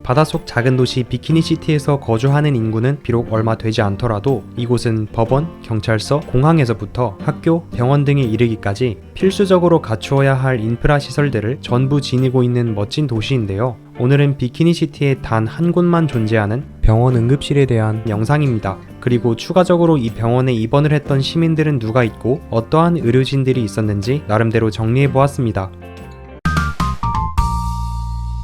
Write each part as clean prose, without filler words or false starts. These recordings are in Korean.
바닷속 작은 도시 비키니시티에서 거주하는 인구는 비록 얼마 되지 않더라도 이곳은 법원, 경찰서, 공항에서부터 학교, 병원 등에 이르기까지 필수적으로 갖추어야 할 인프라 시설들을 전부 지니고 있는 멋진 도시인데요. 오늘은 비키니시티에 단 한 곳만 존재하는 병원 응급실에 대한 영상입니다. 그리고 추가적으로 이 병원에 입원을 했던 시민들은 누가 있고 어떠한 의료진들이 있었는지 나름대로 정리해보았습니다.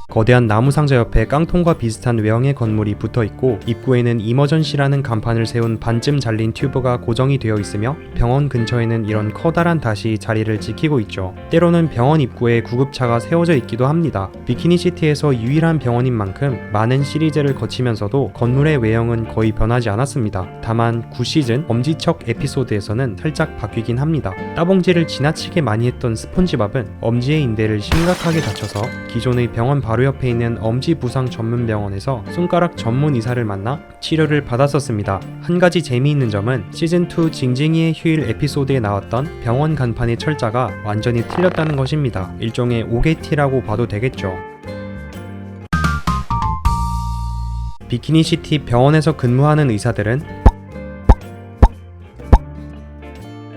거대한 나무 상자 옆에 깡통과 비슷한 외형의 건물이 붙어있고 입구에는 이머전시라는 간판을 세운 반쯤 잘린 튜브가 고정이 되어 있으며 병원 근처에는 이런 커다란 닷이 자리를 지키고 있죠. 때로는 병원 입구에 구급차가 세워져 있기도 합니다. 비키니시티에서 유일한 병원인 만큼 많은 시리즈를 거치면서도 건물의 외형은 거의 변하지 않았습니다. 다만 9시즌 엄지척 에피소드에서는 살짝 바뀌긴 합니다. 따봉질을 지나치게 많이 했던 스폰지밥은 엄지의 인대를 심각하게 다쳐서 기존의 병원 바로 옆에 있는 엄지 부상 전문 병원에서 손가락 전문 의사를 만나 치료를 받았었습니다. 한 가지 재미있는 점은 시즌2 징징이의 휴일 에피소드에 나왔던 병원 간판의 철자가 완전히 틀렸다는 것입니다. 일종의 오게티라고 봐도 되겠죠. 비키니시티 병원에서 근무하는 의사들은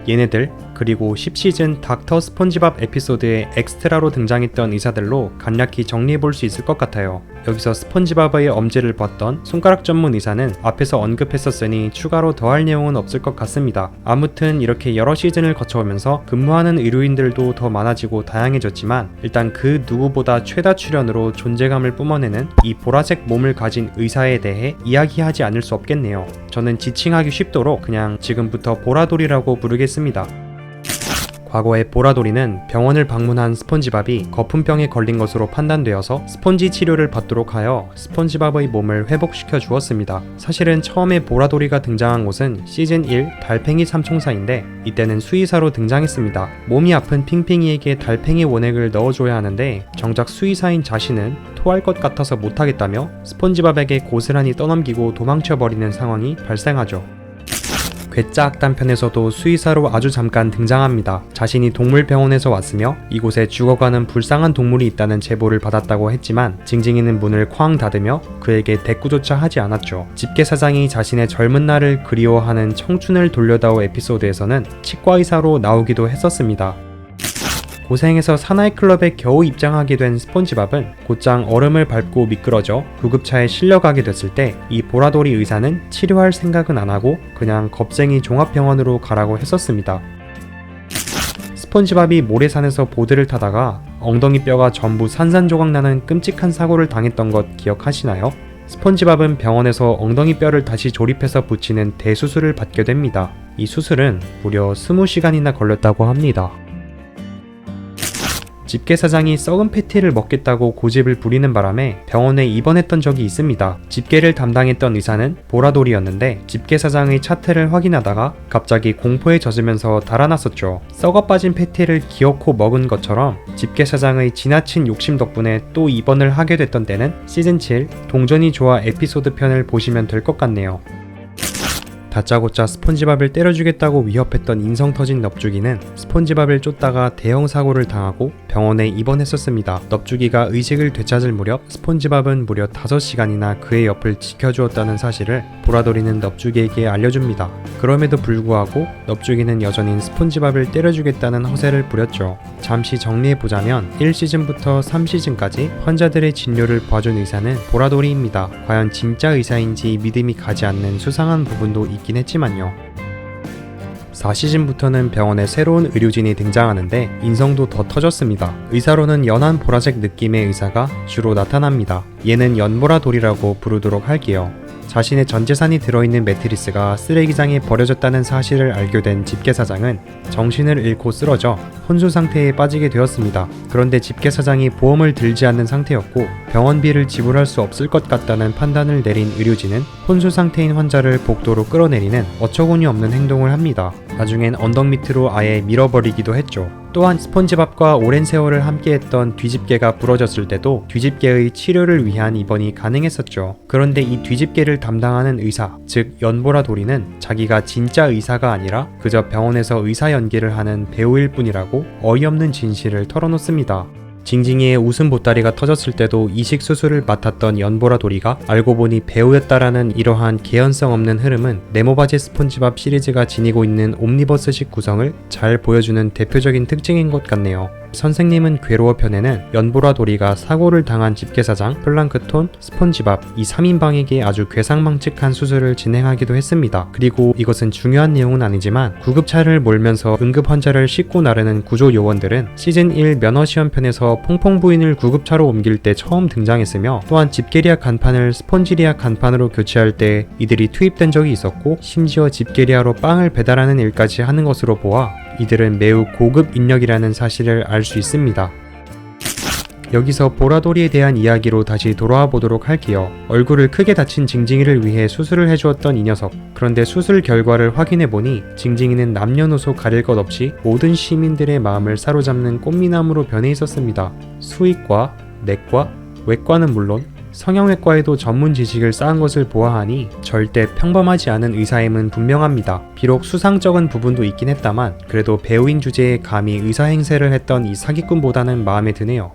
얘네들, 그리고 10시즌 닥터 스폰지밥 에피소드에 엑스트라로 등장했던 의사들로 간략히 정리해볼 수 있을 것 같아요. 여기서 스폰지밥의 엄지를 봤던 손가락 전문 의사는 앞에서 언급했었으니 추가로 더할 내용은 없을 것 같습니다. 아무튼 이렇게 여러 시즌을 거쳐오면서 근무하는 의료인들도 더 많아지고 다양해졌지만 일단 그 누구보다 최다 출연으로 존재감을 뿜어내는 이 보라색 몸을 가진 의사에 대해 이야기하지 않을 수 없겠네요. 저는 지칭하기 쉽도록 그냥 지금부터 보라돌이라고 부르겠습니다. 과거에 보라돌이는 병원을 방문한 스폰지밥이 거품병에 걸린 것으로 판단되어서 스폰지 치료를 받도록 하여 스폰지밥의 몸을 회복시켜 주었습니다. 사실은 처음에 보라돌이가 등장한 곳은 시즌 1 달팽이 삼총사인데 이때는 수의사로 등장했습니다. 몸이 아픈 핑핑이에게 달팽이 원액을 넣어줘야 하는데 정작 수의사인 자신은 토할 것 같아서 못하겠다며 스폰지밥에게 고스란히 떠넘기고 도망쳐버리는 상황이 발생하죠. 괴짜 악단편에서도 수의사로 아주 잠깐 등장합니다. 자신이 동물병원에서 왔으며 이곳에 죽어가는 불쌍한 동물이 있다는 제보를 받았다고 했지만 징징이는 문을 쾅 닫으며 그에게 대꾸조차 하지 않았죠. 집게사장이 자신의 젊은 날을 그리워하는 청춘을 돌려다오 에피소드에서는 치과의사로 나오기도 했었습니다. 고생해서 사나이클럽에 겨우 입장하게 된 스폰지밥은 곧장 얼음을 밟고 미끄러져 구급차에 실려가게 됐을 때 이 보라돌이 의사는 치료할 생각은 안 하고 그냥 겁쟁이 종합병원으로 가라고 했었습니다. 스폰지밥이 모래산에서 보드를 타다가 엉덩이 뼈가 전부 산산조각 나는 끔찍한 사고를 당했던 것 기억하시나요? 스폰지밥은 병원에서 엉덩이 뼈를 다시 조립해서 붙이는 대수술을 받게 됩니다. 이 수술은 무려 20시간이나 걸렸다고 합니다. 집게사장이 썩은 패티를 먹겠다고 고집을 부리는 바람에 병원에 입원했던 적이 있습니다. 집게를 담당했던 의사는 보라돌이였는데 집게사장의 차트를 확인하다가 갑자기 공포에 젖으면서 달아났었죠. 썩어 빠진 패티를 기어코 먹은 것처럼 집게사장의 지나친 욕심 덕분에 또 입원을 하게 됐던 때는 시즌7 동전이 좋아 에피소드 편을 보시면 될 것 같네요. 다짜고짜 스폰지밥을 때려주겠다고 위협했던 인성 터진 넙죽이는 스폰지밥을 쫓다가 대형 사고를 당하고 병원에 입원했었습니다. 넙죽이가 의식을 되찾을 무렵 스폰지밥은 무려 5시간이나 그의 옆을 지켜주었다는 사실을 보라돌이는 넙죽이에게 알려줍니다. 그럼에도 불구하고 넙죽이는 여전히 스폰지밥을 때려주겠다는 허세를 부렸죠. 잠시 정리해보자면 1시즌부터 3시즌까지 환자들의 진료를 봐준 의사는 보라돌이입니다. 과연 진짜 의사인지 믿음이 가지 않는 수상한 부분도 있긴 했지만요. 4시즌부터는 병원에 새로운 의료진이 등장하는데 인성도 더 터졌습니다. 의사로는 연한 보라색 느낌의 의사가 주로 나타납니다. 얘는 연보라돌이라고 부르도록 할게요. 자신의 전 재산이 들어있는 매트리스가 쓰레기장에 버려졌다는 사실을 알게 된 집게사장은 정신을 잃고 쓰러져 혼수 상태에 빠지게 되었습니다. 그런데 집게사장이 보험을 들지 않는 상태였고 병원비를 지불할 수 없을 것 같다는 판단을 내린 의료진은 혼수 상태인 환자를 복도로 끌어내리는 어처구니 없는 행동을 합니다. 나중엔 언덕 밑으로 아예 밀어버리기도 했죠. 또한 스폰지밥과 오랜 세월을 함께했던 뒤집개가 부러졌을 때도 뒤집개의 치료를 위한 입원이 가능했었죠. 그런데 이 뒤집개를 담당하는 의사, 즉 연보라돌이는 자기가 진짜 의사가 아니라 그저 병원에서 의사 연기를 하는 배우일 뿐이라고 어이없는 진실을 털어놓습니다. 징징이의 웃음 보따리가 터졌을 때도 이식 수술을 맡았던 연보라돌이가 알고 보니 배우였다라는 이러한 개연성 없는 흐름은 네모바지 스폰지밥 시리즈가 지니고 있는 옴니버스식 구성을 잘 보여주는 대표적인 특징인 것 같네요. 선생님은 괴로워 편에는 연보라돌이가 사고를 당한 집게사장, 플랑크톤, 스폰지밥 이 3인방에게 아주 괴상망측한 수술을 진행하기도 했습니다. 그리고 이것은 중요한 내용은 아니지만 구급차를 몰면서 응급 환자를 싣고 나르는 구조 요원들은 시즌 1 면허시험 편에서 퐁퐁 부인을 구급차로 옮길 때 처음 등장했으며 또한 집게리아 간판을 스폰지리아 간판으로 교체할 때 이들이 투입된 적이 있었고 심지어 집게리아로 빵을 배달하는 일까지 하는 것으로 보아 이들은 매우 고급 인력이라는 사실을 알 수 있습니다. 여기서 보라돌이에 대한 이야기로 다시 돌아와 보도록 할게요. 얼굴을 크게 다친 징징이를 위해 수술을 해주었던 이 녀석. 그런데 수술 결과를 확인해보니 징징이는 남녀노소 가릴 것 없이 모든 시민들의 마음을 사로잡는 꽃미남으로 변해 있었습니다. 수의과, 내과, 외과는 물론 성형외과에도 전문 지식을 쌓은 것을 보아하니 절대 평범하지 않은 의사임은 분명합니다. 비록 수상쩍은 부분도 있긴 했다만 그래도 배우인 주제에 감히 의사 행세를 했던 이 사기꾼보다는 마음에 드네요.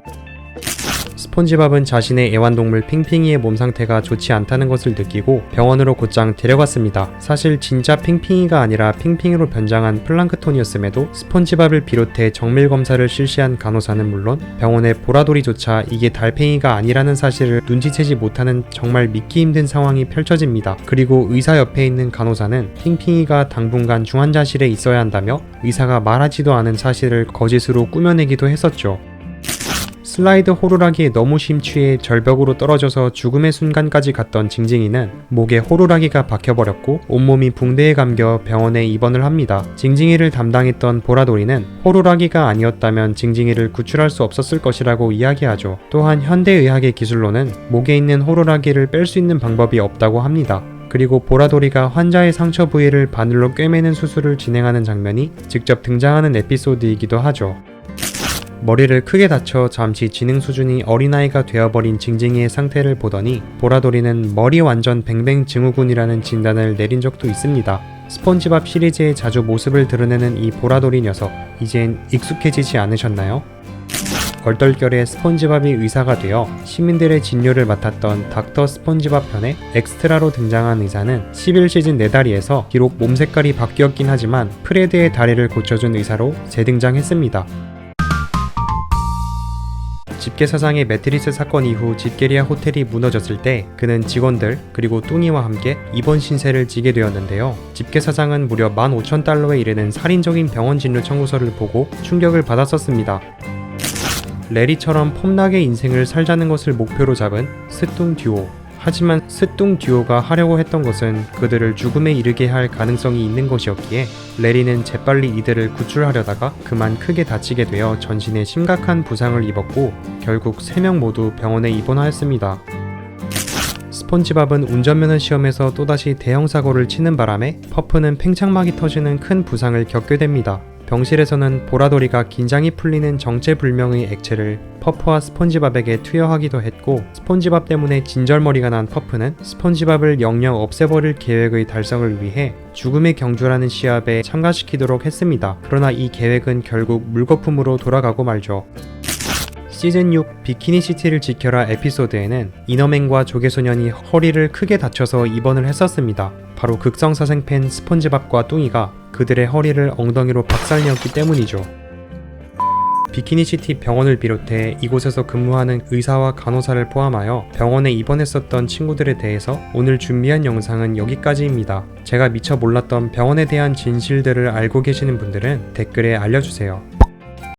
스폰지밥은 자신의 애완동물 핑핑이의 몸 상태가 좋지 않다는 것을 느끼고 병원으로 곧장 데려갔습니다. 사실 진짜 핑핑이가 아니라 핑핑이로 변장한 플랑크톤이었음에도 스폰지밥을 비롯해 정밀 검사를 실시한 간호사는 물론 병원의 보라돌이조차 이게 달팽이가 아니라는 사실을 눈치채지 못하는 정말 믿기 힘든 상황이 펼쳐집니다. 그리고 의사 옆에 있는 간호사는 핑핑이가 당분간 중환자실에 있어야 한다며 의사가 말하지도 않은 사실을 거짓으로 꾸며내기도 했었죠. 슬라이드 호루라기에 너무 심취해 절벽으로 떨어져서 죽음의 순간까지 갔던 징징이는 목에 호루라기가 박혀버렸고 온몸이 붕대에 감겨 병원에 입원을 합니다. 징징이를 담당했던 보라돌이는 호루라기가 아니었다면 징징이를 구출할 수 없었을 것이라고 이야기하죠. 또한 현대의학의 기술로는 목에 있는 호루라기를 뺄 수 있는 방법이 없다고 합니다. 그리고 보라돌이가 환자의 상처 부위를 바늘로 꿰매는 수술을 진행하는 장면이 직접 등장하는 에피소드이기도 하죠. 머리를 크게 다쳐 잠시 지능 수준이 어린아이가 되어버린 징징이의 상태를 보더니 보라돌이는 머리 완전 뱅뱅 증후군이라는 진단을 내린 적도 있습니다. 스폰지밥 시리즈에 자주 모습을 드러내는 이 보라돌이 녀석, 이젠 익숙해지지 않으셨나요? 얼떨결에 스폰지밥이 의사가 되어 시민들의 진료를 맡았던 닥터 스폰지밥 편에 엑스트라로 등장한 의사는 11시즌 4다리에서 비록 몸 색깔이 바뀌었긴 하지만 프레드의 다리를 고쳐준 의사로 재등장했습니다. 집게사장의 매트리스 사건 이후 집게리아 호텔이 무너졌을 때 그는 직원들 그리고 뚱이와 함께 입원 신세를 지게 되었는데요. 집게사장은 무려 15,000달러에 이르는 살인적인 병원 진료 청구서를 보고 충격을 받았었습니다. 레리처럼 폼나게 인생을 살자는 것을 목표로 잡은 스뚱 듀오. 하지만 스뚱 듀오가 하려고 했던 것은 그들을 죽음에 이르게 할 가능성이 있는 것이었기에 레리는 재빨리 이들을 구출하려다가 그만 크게 다치게 되어 전신에 심각한 부상을 입었고 결국 3명 모두 병원에 입원하였습니다. 스폰지밥은 운전면허 시험에서 또다시 대형 사고를 치는 바람에 퍼프는 팽창막이 터지는 큰 부상을 겪게 됩니다. 병실에서는 보라돌이가 긴장이 풀리는 정체불명의 액체를 퍼프와 스폰지밥에게 투여하기도 했고 스폰지밥 때문에 진절머리가 난 퍼프는 스폰지밥을 영영 없애버릴 계획의 달성을 위해 죽음의 경주라는 시합에 참가시키도록 했습니다. 그러나 이 계획은 결국 물거품으로 돌아가고 말죠. 시즌 6 비키니시티를 지켜라 에피소드에는 이너맨과 조개소년이 허리를 크게 다쳐서 입원을 했었습니다. 바로 극성사생팬 스폰지밥과 뚱이가 그들의 허리를 엉덩이로 박살내었기 때문이죠. 비키니시티 병원을 비롯해 이곳에서 근무하는 의사와 간호사를 포함하여 병원에 입원했었던 친구들에 대해서 오늘 준비한 영상은 여기까지입니다. 제가 미처 몰랐던 병원에 대한 진실들을 알고 계시는 분들은 댓글에 알려주세요.